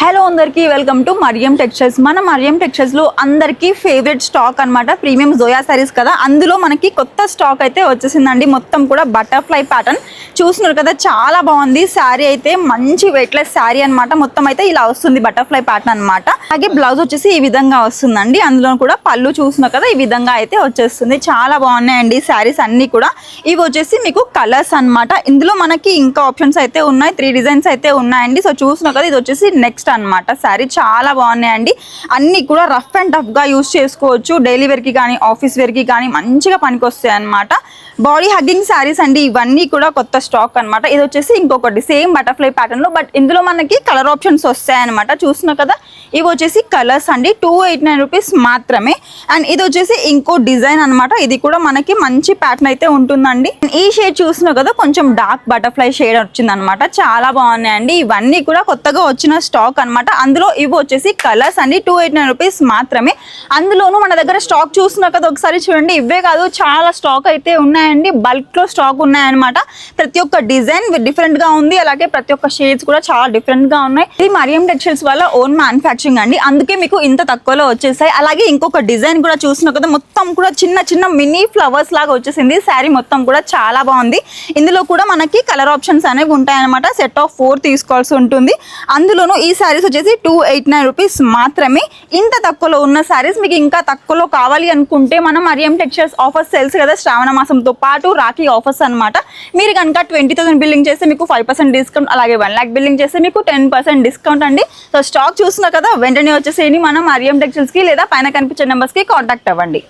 Hello అందరికీ welcome to Mariam textiles. మన Mariam textiles లో అందరికీ ఫేవరెట్ స్టాక్ అన్నమాట ప్రీమియం జోయా సారీస్ కదా. అందులో మనకి కొత్త స్టాక్ అయితే వచ్చేసిందండి. మొత్తం కూడా బటర్ఫ్లై ప్యాటర్న్ చూస్తున్నారు కదా, చాలా బాగుంది. శారీ అయితే మంచి వెయిట్లెస్ శారీ అన్నమాట. మొత్తం అయితే ఇలా వస్తుంది బటర్ఫ్లై ప్యాటర్న్ అన్నమాట. అలాగే బ్లౌజ్ వచ్చేసి ఈ విధంగా వస్తుందండి. అందులో కూడా పళ్ళు చూస్తున్నారు కదా, ఈ విధంగా అయితే వచ్చేస్తుంది. చాలా బాగున్నాయండి శారీస్ అన్ని కూడా. ఇవి వచ్చేసి మీకు కలర్స్ అన్నమాట. ఇందులో మనకి ఇంకా ఆప్షన్స్ అయితే ఉన్నాయి, 3 డిజైన్స్ అయితే ఉన్నాయండి. సో చూస్తున్నారు కదా, ఇది వచ్చేసి నెక్స్ట్ అన్నమాట. శారీ చాలా బాగున్నాయండి. అన్ని కూడా రఫ్ అండ్ టఫ్ గా యూజ్ చేసుకోవచ్చు. డైలీ వేర్ కి కానీ ఆఫీస్ వేర్ కి కానీ మంచిగా పనికొస్తాయి అన్నమాట. బాడీ హగ్గింగ్ శారీస్ అండి ఇవన్నీ కూడా కొత్త స్టాక్ అన్నమాట. ఇది వచ్చేసి ఇంకొకటి సేమ్ బటర్ఫ్లై ప్యాటర్న్ లో, బట్ ఇందులో మనకి కలర్ ఆప్షన్స్ వస్తాయి అన్నమాట. చూస్తున్నారు కదా, ఇవి వచ్చేసి కలర్స్ అండి. 289 రూపీస్ మాత్రమే. అండ్ ఇది వచ్చేసి ఇంకో డిజైన్ అన్నమాట. ఇది కూడా మనకి మంచి ప్యాటర్న్ అయితే ఉంటుందండి. ఈ షేడ్ చూస్తున్నారు కదా, కొంచెం డార్క్ బటర్ఫ్లై షేడ్ వచ్చింది అనమాట. చాలా బాగున్నాయండి. ఇవన్నీ కూడా కొత్తగా వచ్చిన స్టాక్ అన్నమాట. అందులో ఇవి వచ్చేసి కలర్స్ అండి. 289 రూపీస్ మాత్రమే. అందులోనూ మన దగ్గర స్టాక్ చూస్తున్నారు కదా, ఒకసారి చూడండి. ఇవే కాదు, చాలా స్టాక్ అయితే ఉన్నాయండి. బల్క్ లో స్టాక్ ఉన్నాయన్నమాట. ప్రతి ఒక్క డిజైన్ డిఫరెంట్ గా ఉంది. అలాగే ప్రతి ఒక్క షేడ్స్ కూడా చాలా డిఫరెంట్ గా ఉన్నాయి. ఇది మరియం టెక్స్టైల్స్ వాళ్ళ ఓన్ మ్యానుఫ్యాక్చరింగ్ అండి, అందుకే మీకు ఇంత తక్కువలో వచ్చేసాయి. అలాగే ఇంకొక డిజైన్ కూడా చూస్తున్నారు కదా, మొత్తం కూడా చిన్న చిన్న మినీ ఫ్లవర్స్ లాగా వచ్చేసింది. శారీ మొత్తం కూడా చాలా బాగుంది. ఇందులో కూడా మనకి కలర్ ఆప్షన్స్ అనేవి ఉంటాయన్నమాట. సెట్ ఆఫ్ 4 తీసుకోవాల్సి ఉంటుంది. అందులోనూ ఈ శారీస్ వచ్చేసి 289 రూపీస్ మాత్రమే. ఇంత తక్కువలో ఉన్న శారీస్ మీకు ఇంకా తక్కువలో కావాలి అనుకుంటే మనం మరియం టెక్స్టైల్స్ ఆఫర్స్ తెలుసు కదా, శ్రావణ మాసంతో పాటు రాఖీ ఆఫర్స్ అన్నమాట. మీరు కనుక 20,000 బిల్లింగ్ చేస్తే మీకు 5% డిస్కౌంట్, అలాగే 1 lakh బిల్లింగ్ చేస్తే మీకు 10% డిస్కౌంట్ అండి. సో స్టాక్ చూస్తున్నారు కదా, వెంటనే వచ్చేసేయండి మన మరియం టెక్స్టైల్స్ కి, లేదా పైన కనిపించే నెంబర్స్ కి కాంటాక్ట్ అవ్వండి.